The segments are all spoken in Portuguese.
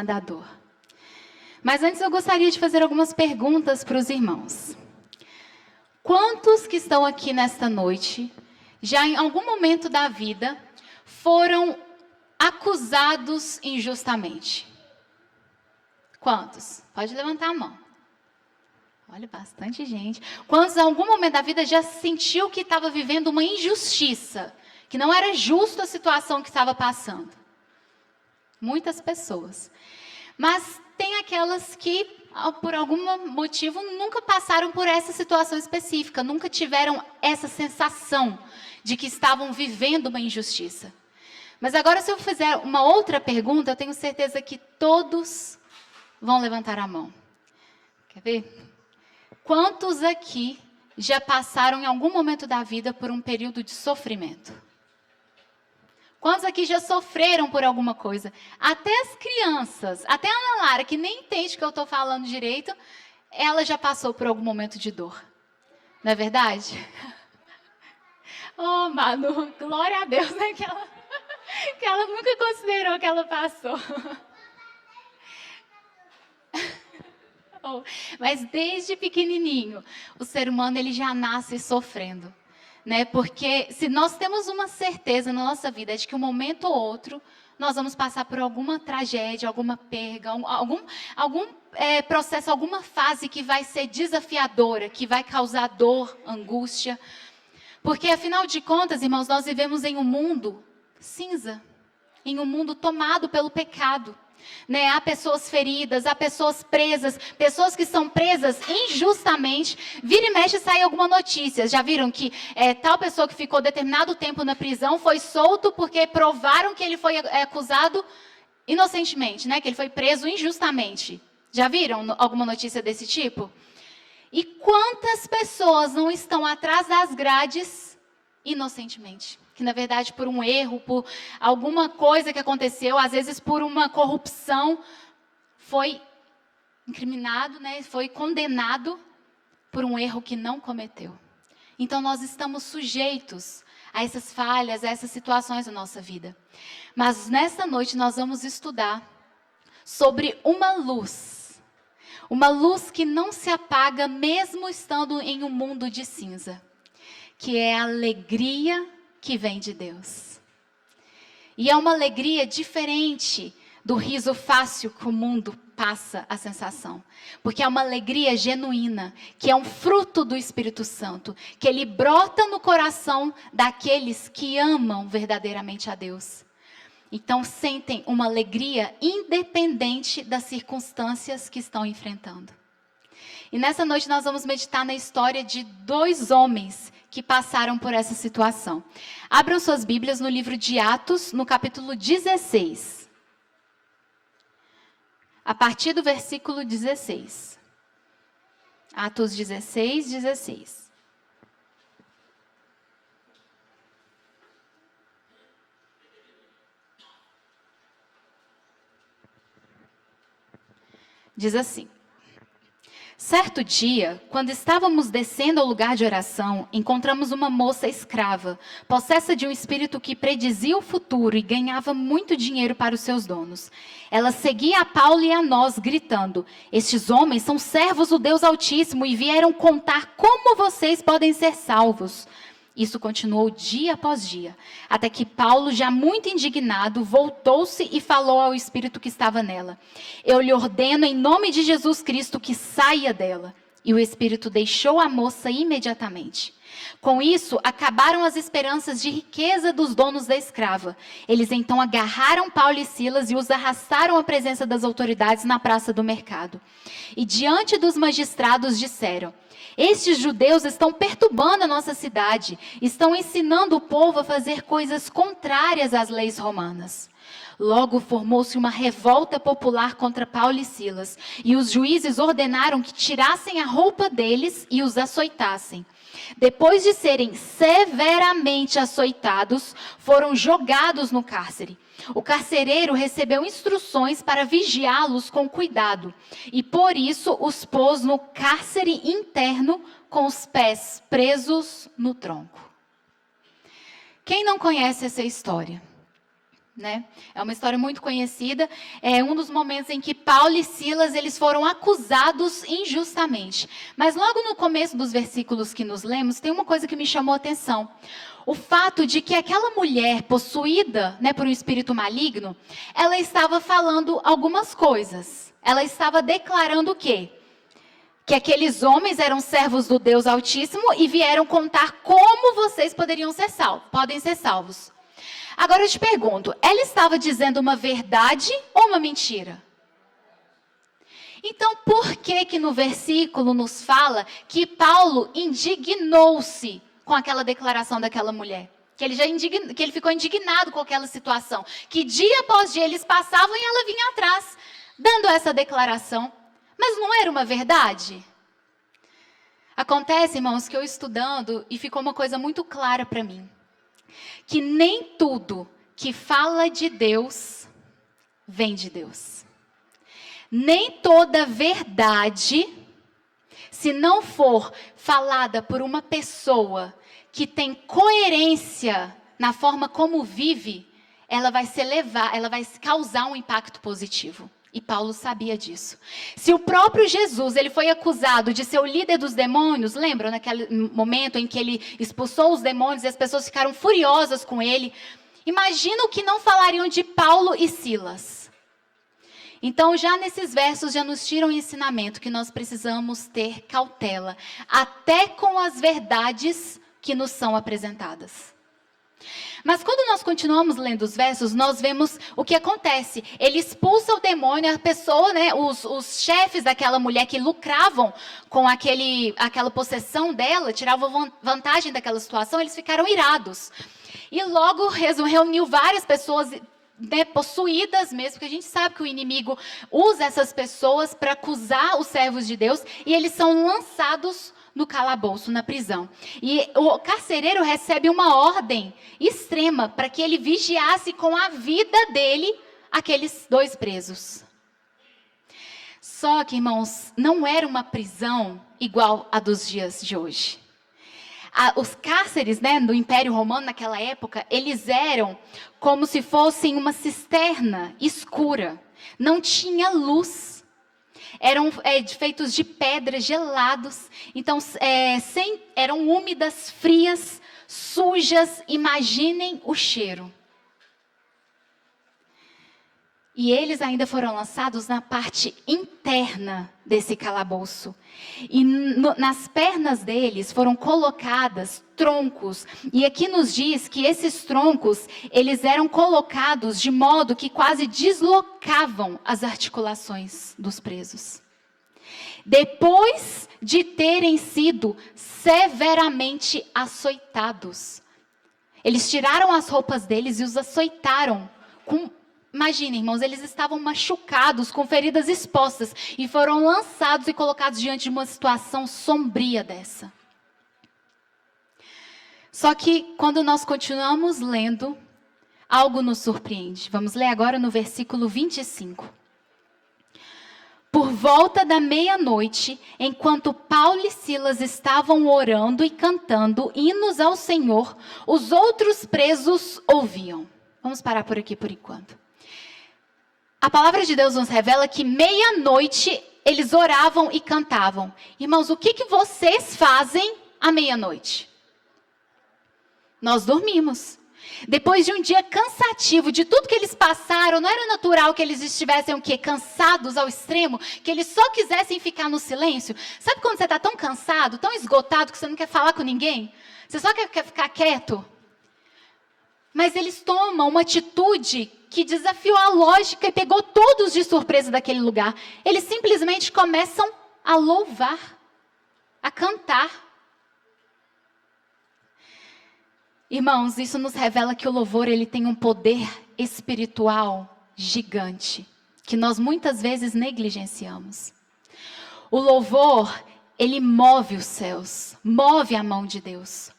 da dor. Mas antes eu gostaria de fazer algumas perguntas para os irmãos. Quantos que estão aqui nesta noite, já em algum momento da vida, foram acusados injustamente? Quantos? Pode levantar a mão. Olha, bastante gente. Quantos em algum momento da vida já sentiu que estava vivendo uma injustiça, que não era justa a situação que estava passando? Muitas pessoas. Mas tem aquelas que, por algum motivo, nunca passaram por essa situação específica, nunca tiveram essa sensação de que estavam vivendo uma injustiça. Mas agora, se eu fizer uma outra pergunta, eu tenho certeza que todos vão levantar a mão. Quer ver? Quantos aqui já passaram em algum momento da vida por um período de sofrimento? Quantos aqui já sofreram por alguma coisa? Até as crianças, até a Ana Lara, que nem entende o que eu estou falando direito, ela já passou por algum momento de dor. Não é verdade? Oh, Manu, glória a Deus, né? Que ela nunca considerou que ela passou. Oh, mas desde pequenininho, o ser humano ele já nasce sofrendo. Né? Porque se nós temos uma certeza na nossa vida de que um momento ou outro nós vamos passar por alguma tragédia, alguma perda, algum processo, alguma fase que vai ser desafiadora, que vai causar dor, angústia. Porque afinal de contas, irmãos, nós vivemos em um mundo cinza, em um mundo tomado pelo pecado. Né? Há pessoas feridas, há pessoas presas, pessoas que são presas injustamente. Vira e mexe sai alguma notícia. Já viram que tal pessoa que ficou determinado tempo na prisão foi solto porque provaram que ele foi acusado inocentemente, né? Que ele foi preso injustamente. Já viram alguma notícia desse tipo? E quantas pessoas não estão atrás das grades inocentemente? Que na verdade por um erro, por alguma coisa que aconteceu, às vezes por uma corrupção, foi incriminado, né? Foi condenado por um erro que não cometeu. Então nós estamos sujeitos a essas falhas, a essas situações da nossa vida. Mas nesta noite nós vamos estudar sobre uma luz que não se apaga mesmo estando em um mundo de cinza, que é a alegria que vem de Deus. E é uma alegria diferente do riso fácil que o mundo passa a sensação. Porque é uma alegria genuína, que é um fruto do Espírito Santo, que ele brota no coração daqueles que amam verdadeiramente a Deus. Então sentem uma alegria independente das circunstâncias que estão enfrentando. E nessa noite nós vamos meditar na história de 2 homens que passaram por essa situação. Abram suas Bíblias no livro de Atos, no capítulo 16. A partir do versículo 16. Atos 16, 16. Diz assim: certo dia, quando estávamos descendo ao lugar de oração, encontramos uma moça escrava, possessa de um espírito que predizia o futuro e ganhava muito dinheiro para os seus donos. Ela seguia a Paulo e a nós, gritando: estes homens são servos do Deus Altíssimo e vieram contar como vocês podem ser salvos. Isso continuou dia após dia, até que Paulo, já muito indignado, voltou-se e falou ao espírito que estava nela: eu lhe ordeno em nome de Jesus Cristo que saia dela. E o espírito deixou a moça imediatamente. Com isso, acabaram as esperanças de riqueza dos donos da escrava. Eles então agarraram Paulo e Silas e os arrastaram à presença das autoridades na praça do mercado. E diante dos magistrados disseram: estes judeus estão perturbando a nossa cidade, estão ensinando o povo a fazer coisas contrárias às leis romanas. Logo formou-se uma revolta popular contra Paulo e Silas, e os juízes ordenaram que tirassem a roupa deles e os açoitassem. Depois de serem severamente açoitados, foram jogados no cárcere. O carcereiro recebeu instruções para vigiá-los com cuidado, e por isso os pôs no cárcere interno com os pés presos no tronco. Quem não conhece essa história? né? É uma história muito conhecida. É um dos momentos em que Paulo e Silas eles foram acusados injustamente. Mas logo no começo dos versículos que nos lemos, tem uma coisa que me chamou a atenção. O fato de que aquela mulher possuída, né, por um espírito maligno, ela estava falando algumas coisas. Ela estava declarando o quê? Que aqueles homens eram servos do Deus Altíssimo e vieram contar como vocês podem ser salvos. Agora eu te pergunto, ela estava dizendo uma verdade ou uma mentira? Então, por que no versículo nos fala que Paulo indignou-se com aquela declaração daquela mulher? Que ele ficou indignado com aquela situação. Que dia após dia eles passavam e ela vinha atrás, dando essa declaração. Mas não era uma verdade? Acontece, irmãos, que eu estudando e ficou uma coisa muito clara para mim. Que nem tudo que fala de Deus vem de Deus. Nem toda verdade, se não for falada por uma pessoa que tem coerência na forma como vive, ela vai causar um impacto positivo. E Paulo sabia disso. Se o próprio Jesus ele foi acusado de ser o líder dos demônios, lembram naquele momento em que ele expulsou os demônios e as pessoas ficaram furiosas com ele? Imagina o que não falariam de Paulo e Silas. Então, já nesses versos, já nos tiram o ensinamento que nós precisamos ter cautela, até com as verdades que nos são apresentadas. Mas quando nós continuamos lendo os versos, nós vemos o que acontece. Ele expulsa o demônio, a pessoa, né, os chefes daquela mulher que lucravam com aquela possessão dela, tiravam vantagem daquela situação, eles ficaram irados. E logo reuniu várias pessoas, né, possuídas mesmo, porque a gente sabe que o inimigo usa essas pessoas para acusar os servos de Deus, e eles são lançados no calabouço, na prisão. E o carcereiro recebe uma ordem extrema para que ele vigiasse com a vida dele aqueles dois presos. Só que, irmãos, não era uma prisão igual a dos dias de hoje. Os cárceres, né, do Império Romano naquela época, eles eram como se fossem uma cisterna escura. Não tinha luz. Eram feitos de pedra, gelados. Então, eram úmidas, frias, sujas. Imaginem o cheiro. E eles ainda foram lançados na parte interna desse calabouço. E nas pernas deles foram colocadas troncos. E aqui nos diz que esses troncos, eles eram colocados de modo que quase deslocavam as articulações dos presos. Depois de terem sido severamente açoitados. Eles tiraram as roupas deles e os açoitaram Imaginem, irmãos, eles estavam machucados, com feridas expostas, e foram lançados e colocados diante de uma situação sombria dessa. Só que, quando nós continuamos lendo, algo nos surpreende. Vamos ler agora no versículo 25. Por volta da meia-noite, enquanto Paulo e Silas estavam orando e cantando hinos ao Senhor, os outros presos ouviam. Vamos parar por aqui por enquanto. A palavra de Deus nos revela que meia-noite eles oravam e cantavam. Irmãos, o que vocês fazem à meia-noite? Nós dormimos. Depois de um dia cansativo, de tudo que eles passaram, não era natural que eles estivessem o quê? Cansados ao extremo, que eles só quisessem ficar no silêncio. Sabe quando você está tão cansado, tão esgotado, que você não quer falar com ninguém? Você só quer ficar quieto? Mas eles tomam uma atitude que desafiou a lógica e pegou todos de surpresa daquele lugar. Eles simplesmente começam a louvar, a cantar. Irmãos, isso nos revela que o louvor ele tem um poder espiritual gigante, que nós muitas vezes negligenciamos. O louvor, ele move os céus, move a mão de Deus.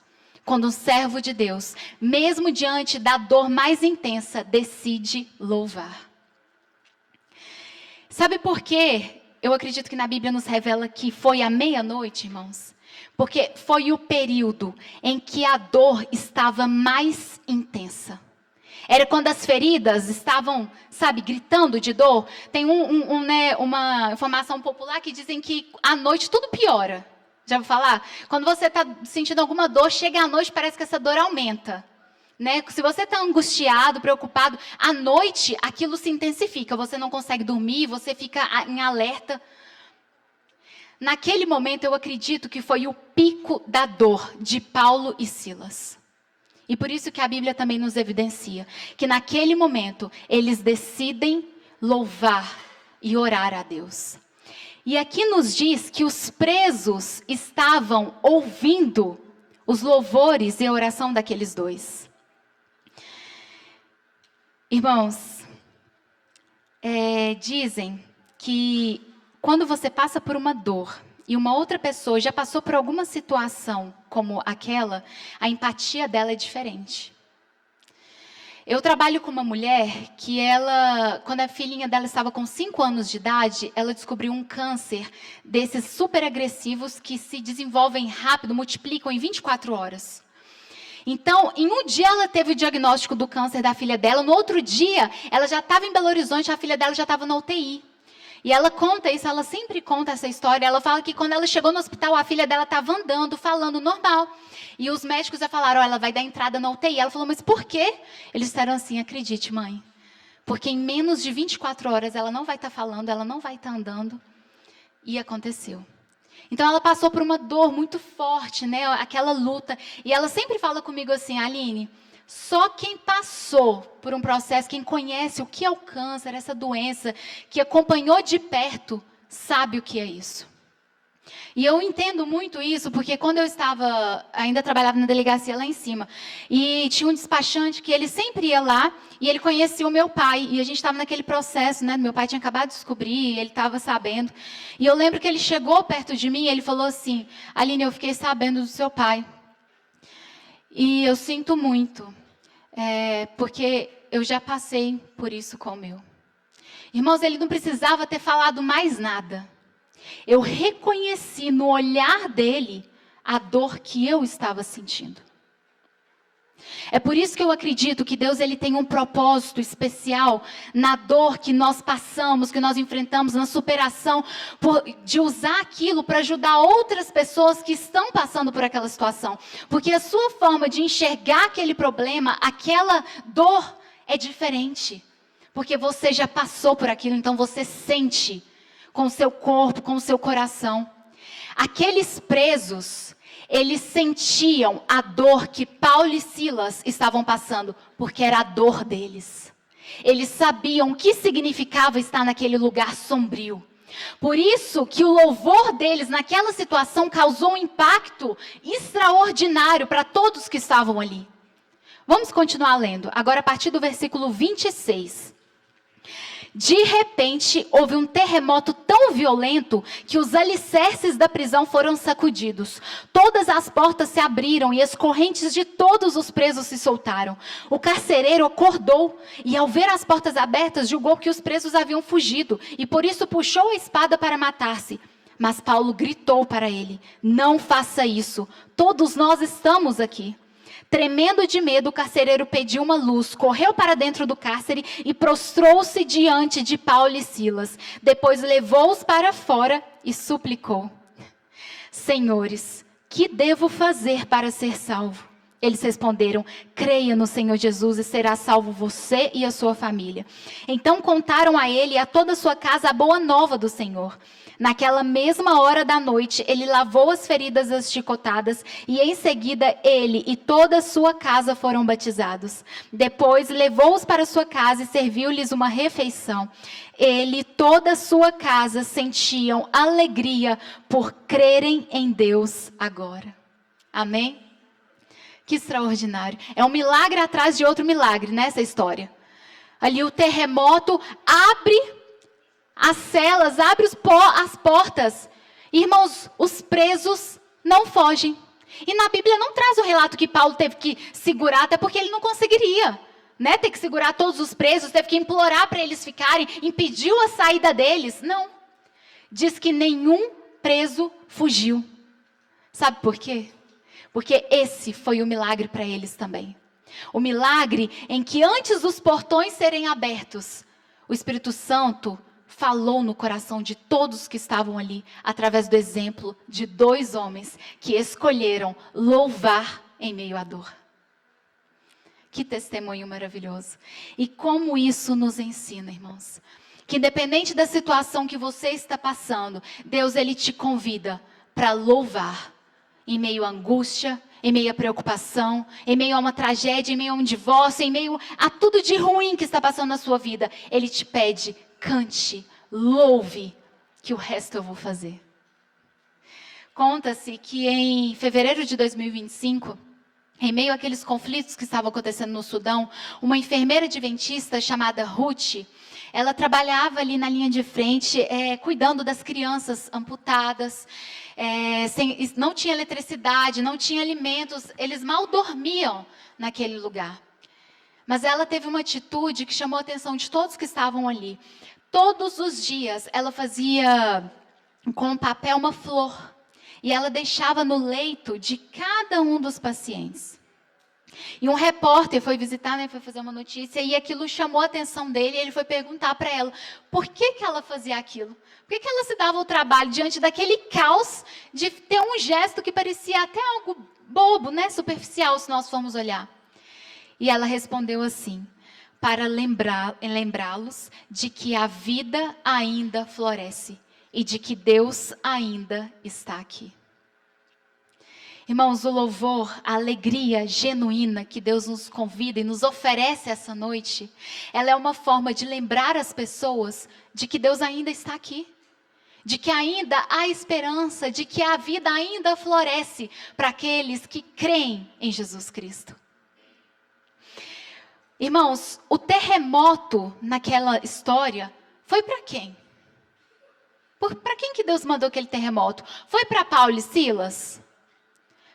Quando um servo de Deus, mesmo diante da dor mais intensa, decide louvar. Sabe por quê? Eu acredito que na Bíblia nos revela que foi à meia-noite, irmãos. Porque foi o período em que a dor estava mais intensa. Era quando as feridas estavam, sabe, gritando de dor. Tem uma informação popular que dizem que à noite tudo piora. Já vou falar? Quando você está sentindo alguma dor, chega à noite, parece que essa dor aumenta. Né? Se você está angustiado, preocupado, à noite aquilo se intensifica. Você não consegue dormir, você fica em alerta. Naquele momento, eu acredito que foi o pico da dor de Paulo e Silas. E por isso que a Bíblia também nos evidencia que naquele momento eles decidem louvar e orar a Deus. E aqui nos diz que os presos estavam ouvindo os louvores e a oração daqueles dois. Irmãos, dizem que quando você passa por uma dor e uma outra pessoa já passou por alguma situação como aquela, a empatia dela é diferente. Eu trabalho com uma mulher que quando a filhinha dela estava com 5 anos de idade, ela descobriu um câncer desses super agressivos que se desenvolvem rápido, multiplicam em 24 horas. Então, em um dia ela teve o diagnóstico do câncer da filha dela, no outro dia ela já estava em Belo Horizonte, a filha dela já estava na UTI. E ela conta isso, ela sempre conta essa história. Ela fala que quando ela chegou no hospital, a filha dela estava andando, falando normal. E os médicos já falaram, ela vai dar entrada na UTI. Ela falou, mas por quê? Eles disseram assim, acredite, mãe. Porque em menos de 24 horas ela não vai estar falando, ela não vai estar andando. E aconteceu. Então ela passou por uma dor muito forte, né? Aquela luta. E ela sempre fala comigo assim, Aline, só quem passou por um processo, quem conhece o que é o câncer, essa doença, que acompanhou de perto, sabe o que é isso. E eu entendo muito isso, porque quando eu ainda trabalhava na delegacia lá em cima, e tinha um despachante que ele sempre ia lá, e ele conhecia o meu pai, e a gente estava naquele processo, né? Meu pai tinha acabado de descobrir, ele estava sabendo. E eu lembro que ele chegou perto de mim, e ele falou assim, Aline, eu fiquei sabendo do seu pai. E eu sinto muito, porque eu já passei por isso com o meu. Irmãos, ele não precisava ter falado mais nada. Eu reconheci no olhar dele a dor que eu estava sentindo. É por isso que eu acredito que Deus ele tem um propósito especial na dor que nós passamos, que nós enfrentamos, na superação, de usar aquilo para ajudar outras pessoas que estão passando por aquela situação. Porque a sua forma de enxergar aquele problema, aquela dor, é diferente. Porque você já passou por aquilo, então você sente com o seu corpo, com o seu coração. Aqueles presos, eles sentiam a dor que Paulo e Silas estavam passando, porque era a dor deles. Eles sabiam o que significava estar naquele lugar sombrio. Por isso que o louvor deles naquela situação causou um impacto extraordinário para todos que estavam ali. Vamos continuar lendo, agora a partir do versículo 26. De repente, houve um terremoto tão violento que os alicerces da prisão foram sacudidos. Todas as portas se abriram e as correntes de todos os presos se soltaram. O carcereiro acordou e, ao ver as portas abertas, julgou que os presos haviam fugido e, por isso, puxou a espada para matar-se. Mas Paulo gritou para ele, não faça isso, todos nós estamos aqui. Tremendo de medo, o carcereiro pediu uma luz, correu para dentro do cárcere e prostrou-se diante de Paulo e Silas. Depois levou-os para fora e suplicou. Senhores, que devo fazer para ser salvo? Eles responderam, creia no Senhor Jesus e será salvo você e a sua família. Então contaram a ele e a toda a sua casa a boa nova do Senhor. Naquela mesma hora da noite, ele lavou as feridas das chicotadas e em seguida ele e toda a sua casa foram batizados. Depois levou-os para sua casa e serviu-lhes uma refeição. Ele e toda a sua casa sentiam alegria por crerem em Deus agora. Amém? Que extraordinário. É um milagre atrás de outro milagre nessa história. Ali o terremoto abre as celas, abre as portas. Irmãos, os presos não fogem. E na Bíblia não traz o relato que Paulo teve que segurar, até porque ele não conseguiria, né? Ter que segurar todos os presos, teve que implorar para eles ficarem, impediu a saída deles. Não. Diz que nenhum preso fugiu. Sabe por quê? Porque esse foi o milagre para eles também. O milagre em que antes dos portões serem abertos, o Espírito Santo falou no coração de todos que estavam ali, através do exemplo de 2 homens que escolheram louvar em meio à dor. Que testemunho maravilhoso. E como isso nos ensina, irmãos. Que independente da situação que você está passando, Deus, Ele te convida para louvar em meio à angústia, em meio à preocupação, em meio a uma tragédia, em meio a um divórcio, em meio a tudo de ruim que está passando na sua vida. Ele te pede, cante, louve, que o resto eu vou fazer. Conta-se que em fevereiro de 2025, em meio àqueles conflitos que estavam acontecendo no Sudão, uma enfermeira adventista chamada Ruth, ela trabalhava ali na linha de frente, cuidando das crianças amputadas, não tinha eletricidade, não tinha alimentos, eles mal dormiam naquele lugar. Mas ela teve uma atitude que chamou a atenção de todos que estavam ali. Todos os dias ela fazia com papel uma flor e ela deixava no leito de cada um dos pacientes. E um repórter foi visitar, foi fazer uma notícia, e aquilo chamou a atenção dele, e ele foi perguntar para ela, por que ela fazia aquilo? Por que ela se dava o trabalho, diante daquele caos, de ter um gesto que parecia até algo bobo, superficial, se nós formos olhar? E ela respondeu assim, para lembrá-los de que a vida ainda floresce, e de que Deus ainda está aqui. Irmãos, o louvor, a alegria genuína que Deus nos convida e nos oferece essa noite, ela é uma forma de lembrar as pessoas de que Deus ainda está aqui. De que ainda há esperança, de que a vida ainda floresce para aqueles que creem em Jesus Cristo. Irmãos, o terremoto naquela história foi para quem? Para quem que Deus mandou aquele terremoto? Foi para Paulo e Silas?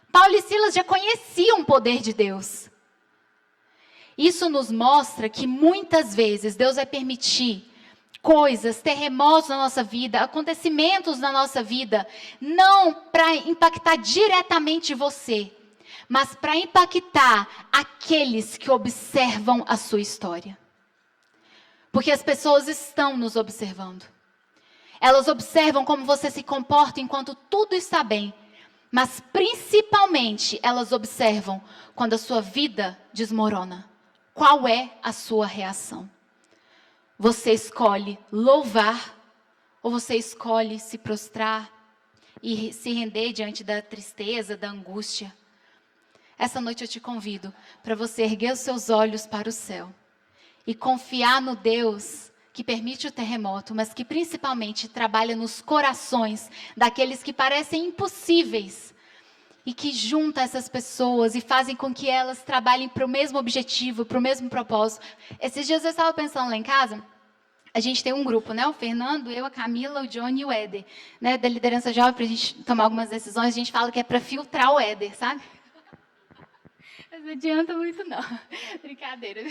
Paulo e Silas já conheciam o poder de Deus. Isso nos mostra que muitas vezes Deus vai permitir coisas, terremotos na nossa vida, acontecimentos na nossa vida, não para impactar diretamente você, mas para impactar aqueles que observam a sua história. Porque as pessoas estão nos observando. Elas observam como você se comporta enquanto tudo está bem. Mas principalmente elas observam quando a sua vida desmorona. Qual é a sua reação? Você escolhe louvar ou você escolhe se prostrar e se render diante da tristeza, da angústia? Essa noite eu te convido para você erguer os seus olhos para o céu e confiar no Deus que permite o terremoto, mas que principalmente trabalha nos corações daqueles que parecem impossíveis e que junta essas pessoas e fazem com que elas trabalhem para o mesmo objetivo, para o mesmo propósito. Esses dias eu estava pensando lá em casa, a gente tem um grupo, o Fernando, eu, a Camila, o Johnny e o Éder, da liderança jovem, para a gente tomar algumas decisões, a gente fala que é para filtrar o Éder, sabe? Mas não adianta muito não, brincadeira.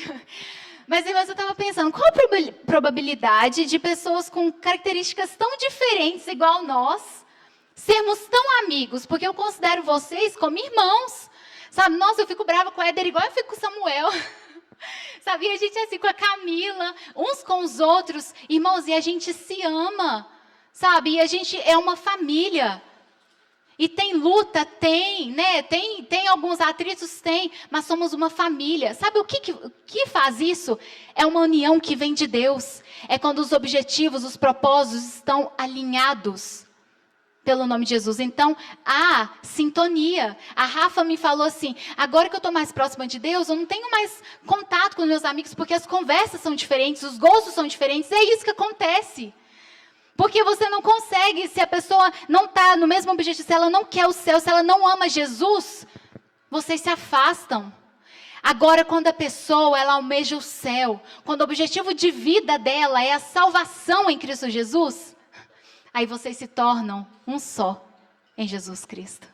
Mas eu estava pensando, qual a probabilidade de pessoas com características tão diferentes, igual nós, sermos tão amigos? Porque eu considero vocês como irmãos, sabe? Nossa, eu fico brava com o Éder igual eu fico com o Samuel. Sabe? E a gente é assim com a Camila, uns com os outros, irmãos, e a gente se ama, sabe? E a gente é uma família. E tem luta, tem alguns atritos, mas somos uma família. Sabe o que faz isso? É uma união que vem de Deus. É quando os objetivos, os propósitos estão alinhados pelo nome de Jesus. Então, há sintonia. A Rafa me falou assim, agora que eu estou mais próxima de Deus, eu não tenho mais contato com meus amigos, porque as conversas são diferentes, os gostos são diferentes. É isso que acontece. Porque você não consegue, se a pessoa não está no mesmo objetivo, se ela não quer o céu, se ela não ama Jesus, vocês se afastam. Agora, quando a pessoa ela almeja o céu, quando o objetivo de vida dela é a salvação em Cristo Jesus, aí vocês se tornam um só em Jesus Cristo.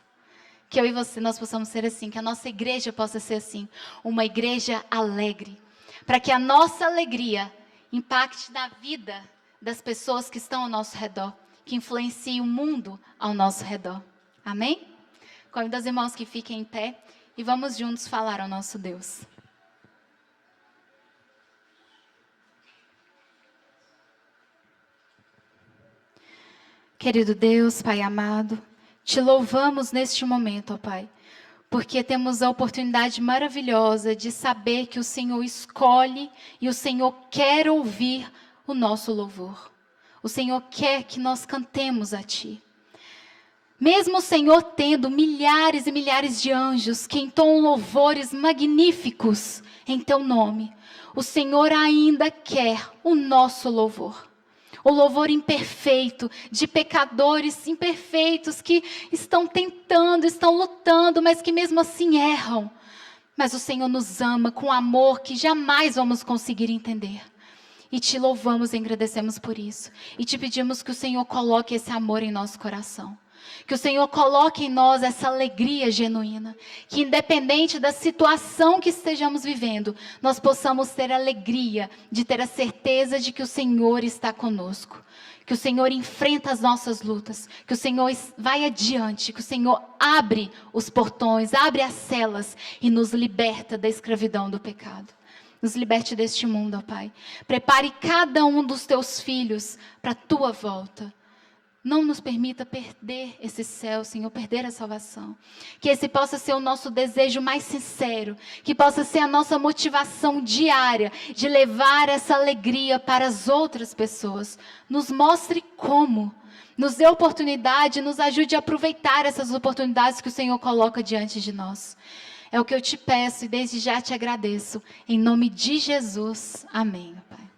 Que eu e você, nós possamos ser assim, que a nossa igreja possa ser assim, uma igreja alegre, para que a nossa alegria impacte na vida das pessoas que estão ao nosso redor, que influenciem o mundo ao nosso redor. Amém? Convido os irmãos que fiquem em pé e vamos juntos falar ao nosso Deus. Querido Deus, Pai amado, te louvamos neste momento, ó Pai, porque temos a oportunidade maravilhosa de saber que o Senhor escolhe e o Senhor quer ouvir o nosso louvor. O Senhor quer que nós cantemos a Ti. Mesmo o Senhor tendo milhares e milhares de anjos que entoam louvores magníficos em Teu nome, o Senhor ainda quer o nosso louvor. O louvor imperfeito de pecadores imperfeitos que estão tentando, estão lutando, mas que mesmo assim erram. Mas o Senhor nos ama com amor que jamais vamos conseguir entender. E te louvamos e agradecemos por isso. E te pedimos que o Senhor coloque esse amor em nosso coração. Que o Senhor coloque em nós essa alegria genuína. Que independente da situação que estejamos vivendo, nós possamos ter alegria de ter a certeza de que o Senhor está conosco. Que o Senhor enfrenta as nossas lutas. Que o Senhor vai adiante. Que o Senhor abre os portões, abre as celas e nos liberta da escravidão do pecado. Nos liberte deste mundo, ó Pai. Prepare cada um dos teus filhos para a tua volta. Não nos permita perder esse céu, Senhor, perder a salvação. Que esse possa ser o nosso desejo mais sincero. Que possa ser a nossa motivação diária de levar essa alegria para as outras pessoas. Nos mostre como. Nos dê oportunidade, nos ajude a aproveitar essas oportunidades que o Senhor coloca diante de nós. É o que eu te peço e desde já te agradeço. Em nome de Jesus. Amém, Pai.